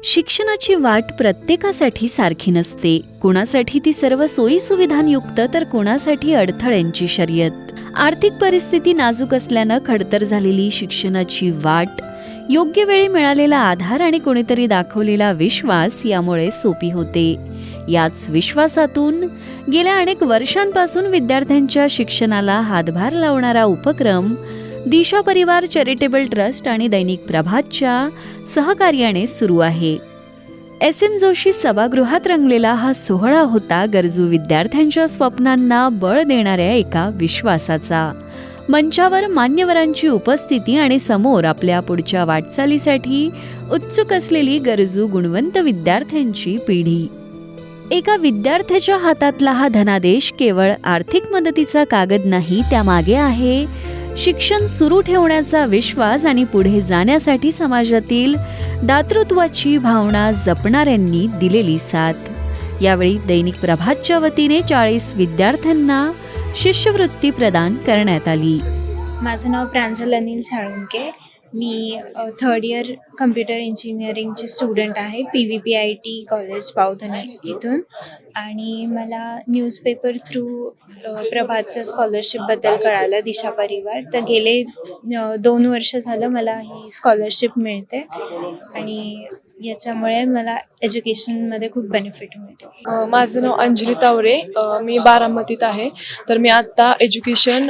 शिक्षणाची वाट प्रत्येकासाठी सारखी नसते. कुणासाठी ती सर्व सोयी सुविधांयुक्त तर कुणासाठी अडथळ्यांची शर्यत. आर्थिक परिस्थिती नाजूक असल्यानं खडतर झालेली शिक्षणाची वाट, योग्य वेळी मिळालेला आधार आणि कोणीतरी दाखवलेला विश्वास यामुळे सोपी होते. याच विश्वासातून गेल्या अनेक वर्षांपासून विद्यार्थ्यांच्या शिक्षणाला हातभार लावणारा उपक्रम दिशा परिवार चॅरिटेबल ट्रस्ट आणि दैनिक प्रभातच्या सहकार्याने सुरू आहे. SM जोशी सभागृहात रंगलेला हा सोहळा होता गरजू विद्यार्थ्यांच्या स्वप्नांना बळ देणाऱ्या एका विश्वासाचा. मंचावर मान्यवरांची उपस्थिती आणि समोर आपल्या पुढच्या वाटचालीसाठी उत्सुक असलेली गरजू गुणवंत विद्यार्थ्यांची पिढी. एका विद्यार्थ्याच्या हातातला हा धनादेश केवळ आर्थिक मदतीचा कागद नाही, त्यामागे आहे शिक्षण सुरू ठेवण्याचा विश्वास आणि पुढे जाण्यासाठी समाजातील दातृत्वाची भावना जपणाऱ्यांनी दिलेली साथ. यावेळी दैनिक प्रभातच्या वतीने 40 विद्यार्थ्यांना शिष्यवृत्ती प्रदान करण्यात आली. माझं नाव प्रांजल अनिल साळुंके. मी 3rd इयर कम्प्युटर इंजिनिअरिंगची स्टुडंट आहे PVPIT कॉलेज पावधने इथून. आणि मला न्यूजपेपर थ्रू प्रभातच्या स्कॉलरशिपबद्दल कळालं, दिशा परिवार. तर गेले 2 वर्ष झालं मला ही स्कॉलरशिप मिळते आणि याच्यामुळे मला एज्युकेशनमध्ये खूप बेनिफिट मिळतो. माझं नाव अंजली तावरे. मी बारामतीत आहे. तर मी आत्ता एज्युकेशन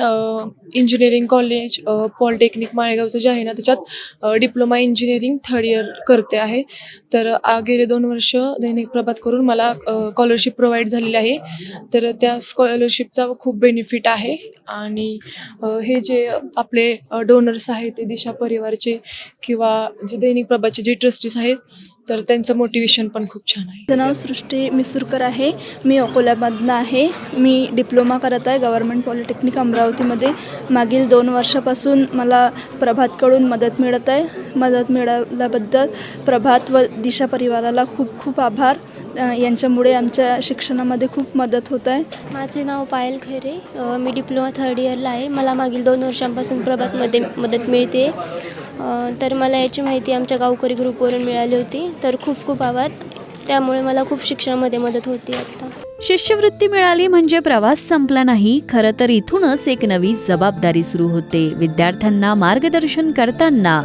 इंजिनिअरिंग कॉलेज पॉलिटेक्निक माळेगावचं जे आहे ना, त्याच्यात डिप्लोमा इंजिनिअरिंग 3rd इयर करते आहे. तर गेले 2 वर्ष दैनिक प्रभात करून मला स्कॉलरशिप प्रोव्हाइड झालेली आहे. तर त्या स्कॉलरशिपचा खूप बेनिफिट आहे. आणि हे जे आपले डोनर्स आहेत ते दिशा परिवारचे किंवा जे दैनिक प्रभातचे जे ट्रस्टीज आहेत, तर त्यांचं मोटिवेशन पण खूप छान आहे. माझं नाव सृष्टी मिसुरकर आहे. मी अकोल्यामधनं आहे. मी डिप्लोमा करत आहे गव्हर्नमेंट पॉलिटेक्निक अमरावतीमध्ये. मागील 2 वर्षापासून मला प्रभातकडून मदत मिळत आहे. मदत मिळाल्याबद्दल प्रभात व दिशा परिवाराला खूप खूप आभार. यांच्यामुळे आमच्या शिक्षणामध्ये खूप मदत होत आहे. माझे नाव पायल खैरे. मी डिप्लोमा 3rd इयरला आहे. मला मागील 2 वर्षांपासून प्रभातमध्ये मदत मिळते. तर मला याची माहिती आमच्या गावकरी ग्रुपवरून मिळाली होती. तर खूप खूप आभार. त्यामुळे मला खूप शिक्षणामध्ये मदत होती. आता शिष्यवृत्ती मिळाली म्हणजे प्रवास संपला नाही. खरं तर इथूनच एक नवी जबाबदारी सुरू होते. विद्यार्थ्यांना मार्गदर्शन करताना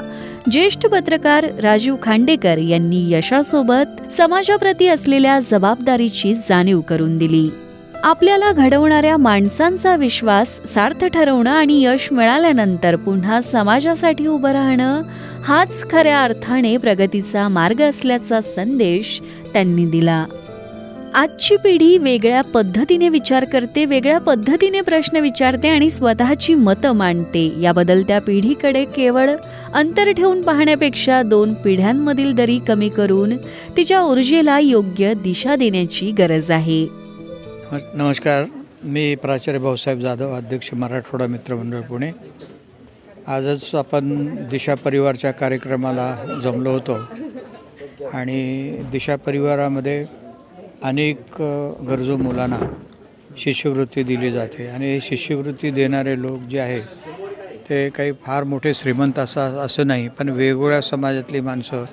ज्येष्ठ पत्रकार राजीव खांडेकर यांनी यशासोबत समाजाप्रती असलेल्या जबाबदारीची जाणीव करून दिली. आपल्याला घडवणाऱ्या माणसांचा विश्वास सार्थ ठरवणं आणि यश मिळाल्यानंतर पुन्हा समाजासाठी उभं राहणं हाच खऱ्या अर्थाने प्रगतीचा मार्ग असल्याचा संदेश त्यांनी दिला. आजची पिढी वेगळ्या पद्धतीने विचार करते, वेगळ्या पद्धतीने प्रश्न विचारते आणि स्वतःची मतं मांडते. या बदलत्या पिढीकडे केवळ अंतर ठेवून पाहण्यापेक्षा 2 पिढ्यांमधील दरी कमी करून तिच्या ऊर्जेला योग्य दिशा देण्याची गरज आहे. नमस्कार, मी प्राचार्य भाऊसाहेब जाधव, अध्यक्ष मराठवाडा मित्रमंडळ पुणे. आजच आपण दिशा परिवारच्या कार्यक्रमाला जमलो होतो आणि दिशा परिवारामध्ये अनेक गरजू मुलांना शिष्यवृत्ती दिली जाते. आणि शिष्यवृत्ती देणारे लोक जे आहे ते काही फार मोठे श्रीमंत असं नाही, पण वेगवेगळ्या समाजातली माणसं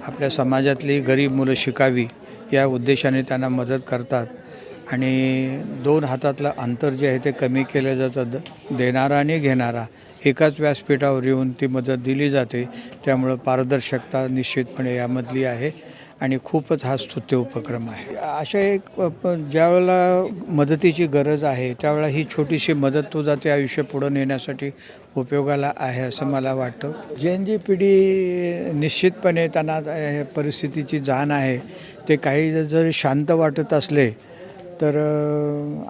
आपल्या समाजातली गरीब मुलं शिकावी या उद्देशाने त्यांना मदत करतात. आणि 2 हातातलं अंतर जे आहे ते कमी केलं जातं. देणारा आणि घेणारा एकाच व्यासपीठावर येऊन ती मदत दिली जाते. त्यामुळं पारदर्शकता निश्चितपणे यामधली आहे आणि खूपच हा स्तुत्य उपक्रम आहे. अशा एक ज्यावेळेला मदतीची गरज आहे त्यावेळेला ही छोटीशी मदत तुझा ते आयुष्य पुढं नेण्यासाठी उपयोगाला आहे असं मला वाटतं. जी पिढी निश्चितपणे त्यांना परिस्थितीची जाण आहे. ते काही जरी शांत वाटत असले तर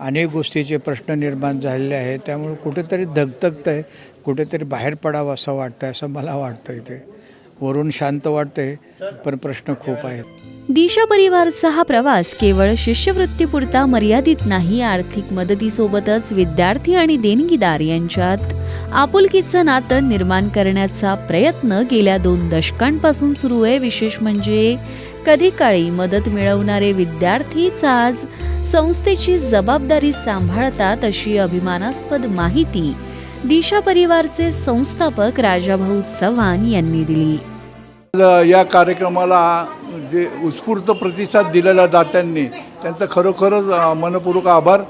अनेक गोष्टीचे प्रश्न निर्माण झालेले आहेत. त्यामुळे कुठेतरी धगधगतं आहे, कुठेतरी बाहेर पडावं असं वाटतं आहे, असं मला वाटतं. इथे वरून शांत वाटते पण प्रश्न खूप आहेत. दिशा परिवारचा हा प्रवास केवळ शिष्यवृत्तीपुरता मर्यादित नाही. आर्थिक मदतीसोबतच विद्यार्थी आणि देणगीदार यांच्यात आपुलकीचं नातं निर्माण करण्याचा प्रयत्न गेल्या 2 दशकांपासून सुरू आहे. विशेष म्हणजे कधी काळी मदत मिळवणारे विद्यार्थीच आज संस्थेची जबाबदारी सांभाळतात, अशी अभिमानास्पद माहिती दिशा परिवारचे संस्थापक राजाभाऊ चव्हाण यांनी दिली. या कार्यक्रमाला जे उत्स्फूर्त प्रतिसाद दिलेला दात्यांनी त्यांचा खरोखरच मनपूर्वक आभार.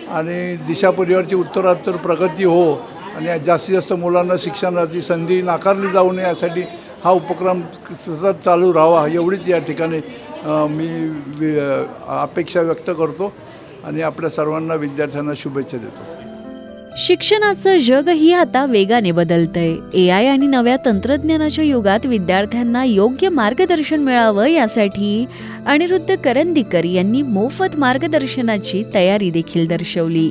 आणि दिशा परिवारची उत्तरोत्तर प्रगती हो आणि जास्तीत जास्त मुलांना शिक्षणाची संधी नाकारली जाऊ नये यासाठी हा उपक्रम सतत चालू राहावा एवढीच या ठिकाणी मी अपेक्षा व्यक्त करतो आणि आपल्या सर्वांना विद्यार्थ्यांना शुभेच्छा देतो. शिक्षणाचं जगही आता वेगाने बदलतंय. AI आणि नव्या तंत्रज्ञानाच्या युगात विद्यार्थ्यांना योग्य मार्गदर्शन मिळावं यासाठी अनिरुद्ध करंदीकर यांनी मोफत मार्गदर्शनाची तयारी देखील दर्शवली.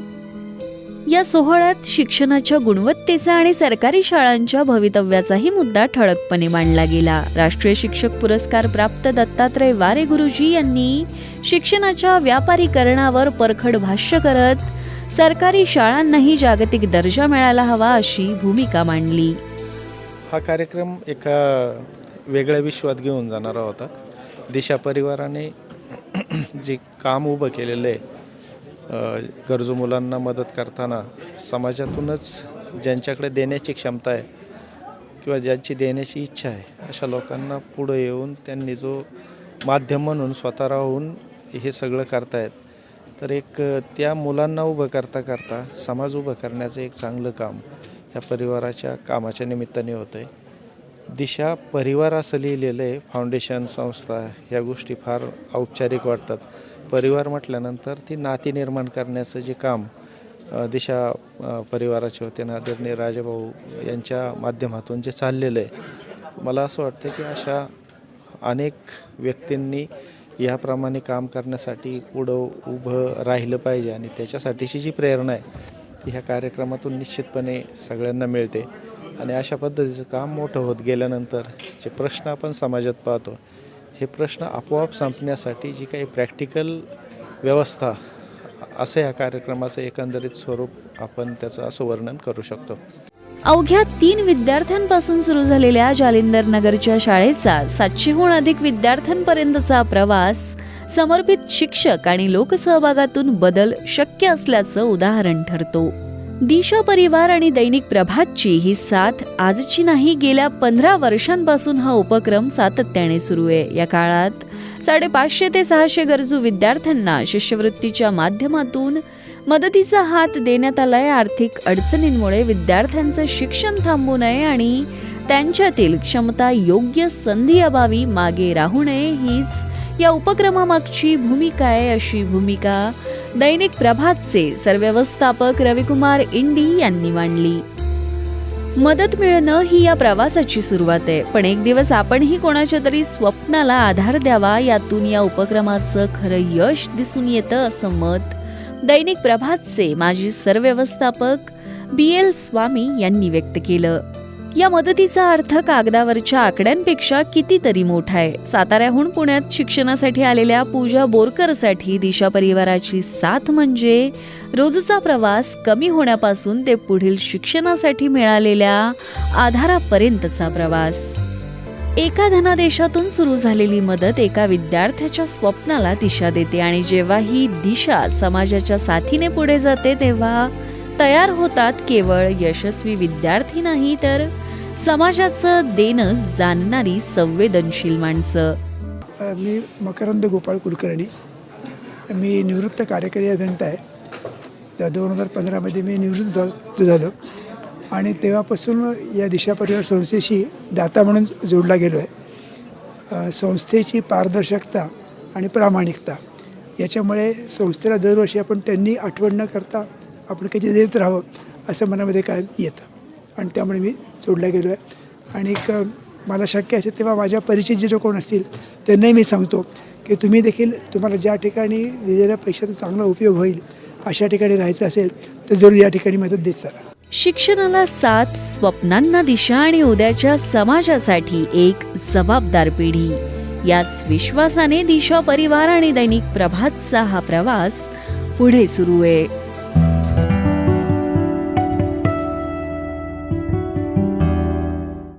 या सोहळ्यात शिक्षणाच्या गुणवत्तेचा आणि सरकारी शाळांच्या भवितव्याचाही मुद्दा ठळकपणे मांडला गेला. राष्ट्रीय शिक्षक पुरस्कार प्राप्त दत्तात्रय वारे गुरुजी यांनी शिक्षणाच्या व्यापारीकरणावर परखड भाष्य करत सरकारी शाळांनाही जागतिक दर्जा मिळायला हवा अशी भूमिका मांडली. हा कार्यक्रम एका वेगळ्या विश्वात घेऊन जाणारा होता. दिशा परिवाराने जे काम उभं केलेलं आहे, गरजू मुलांना मदत करताना समाजातूनच ज्यांच्याकडे देण्याची क्षमता आहे किंवा ज्यांची देण्याची इच्छा आहे अशा लोकांना पुढं येऊन त्यांनी जो माध्यम म्हणून स्वतः राहून हे सगळं करतायत, तर एक त्या मुलांना उभं करता समाज उभं करण्याचं एक चांगलं काम या परिवाराच्या कामाच्या निमित्ताने होतं आहे. दिशा परिवार असं लिहिलेलं आहे. फाउंडेशन, संस्था ह्या गोष्टी फार औपचारिक वाटतात. परिवार म्हटल्यानंतर ती नाती निर्माण करण्याचं जे काम दिशा परिवाराचे होते ना आदरणीय राजाभाऊ यांच्या माध्यमातून जे चाललेलं आहे, मला असं वाटतं की अशा अनेक व्यक्तींनी याप्रमाणे काम करण्यासाठी पुढं उभं राहिलं पाहिजे आणि त्याच्यासाठीची जी प्रेरणा आहे ती ह्या कार्यक्रमातून निश्चितपणे सगळ्यांना मिळते. आणि अशा पद्धतीचं काम मोठं होत गेल्यानंतर जे प्रश्न आपण समाजात पाहतो हे प्रश्न आपोआप संपण्यासाठी जी काही प्रॅक्टिकल व्यवस्था असं या कार्यक्रमाचं एकंदरीत स्वरूप आपण त्याचं असं वर्णन करू शकतो. अवघ्या 3 विद्यार्थ्यांपासून सुरू झालेल्या जालिंदर नगरच्या शाळेचा 700हून अधिक विद्यार्थ्यांपर्यंतचा प्रवास समर्पित शिक्षक आणि लोकसहभागातून बदल शक्य असल्याचं उदाहरण ठरतो. दिशा परिवार आणि दैनिक प्रभातची ही साथ आजची नाही, गेल्या 15 वर्षांपासून हा उपक्रम सातत्याने सुरू आहे. या काळात 550 ते 600 गरजू विद्यार्थ्यांना शिष्यवृत्तीच्या माध्यमातून मदतीचा हात देण्यात आलाय. आर्थिक अडचणींमुळे विद्यार्थ्यांचं शिक्षण थांबू नये आणि त्यांच्यातील क्षमता योग्य संधी अभावी मागे राहू नये हीच या उपक्रमामागची भूमिका आहे, अशी भूमिका दैनिक प्रभातचे सरव्यवस्थापक रविकुमार इंडी यांनी मांडली. मदत मिळणं ही या प्रवासाची सुरुवात आहे, पण एक दिवस आपणही कोणाच्या तरी स्वप्नाला आधार द्यावा, यातून या उपक्रमाचं खरं यश दिसून येतं असं मत दैनिक प्रभातचे माजी सरव्यवस्थापक BL स्वामी यांनी व्यक्त केलं. या मदतीचा अर्थ कागदावरच्या आकड्यांपेक्षा कितीतरी मोठा आहे. साताऱ्याहून पुण्यात शिक्षणासाठी आलेल्या पूजा बोरकरसाठी दिशा परिवाराची साथ म्हणजे रोजचा प्रवास कमी होण्यापासून ते पुढील शिक्षणासाठी मिळालेल्या आधारापर्यंतचा प्रवास. एका धनादेशातून सुरू झालेली मदत एका विद्यार्थ्याच्या स्वप्नाला दिशा देते आणि जेव्हा ही दिशा समाजाच्या साथीने पुढे जाते तेव्हा तयार होतात केवळ यशस्वी विद्यार्थी नाही तर समाजाचं देणं जाणणारी संवेदनशील माणसं. मी मकरंद गोपाळ कुलकर्णी, मी निवृत्त कार्यकारी अभियंता आहे. तर 2015मध्ये मी निवृत्त झालो आणि तेव्हापासून या दिशा परिवार संस्थेशी दाता म्हणून जोडला गेलो आहे. संस्थेची पारदर्शकता आणि प्रामाणिकता याच्यामुळे संस्थेला दरवर्षी आपण त्यांनी आठवण न करता आपण काही देत राहावं असं मनामध्ये कायम येतं आणि त्यामुळे मी जोडला गेलो आहे. आणि मला शक्य असेल तेव्हा माझ्या परिचित जे कोण असतील त्यांनाही मी सांगतो की तुम्ही देखील तुम्हाला ज्या ठिकाणी दिलेल्या पैशाचा चांगला उपयोग होईल अशा ठिकाणी राहायचं असेल तर जरूर या ठिकाणी मदत देत चला. शिक्षणाला साथ, स्वप्नांना दिशा आणि उद्याच्या समाजासाठी एक जबाबदार पिढी, याच विश्वासाने दिशा परिवार आणि दैनिक प्रभातचा हा प्रवास पुढे सुरू आहे.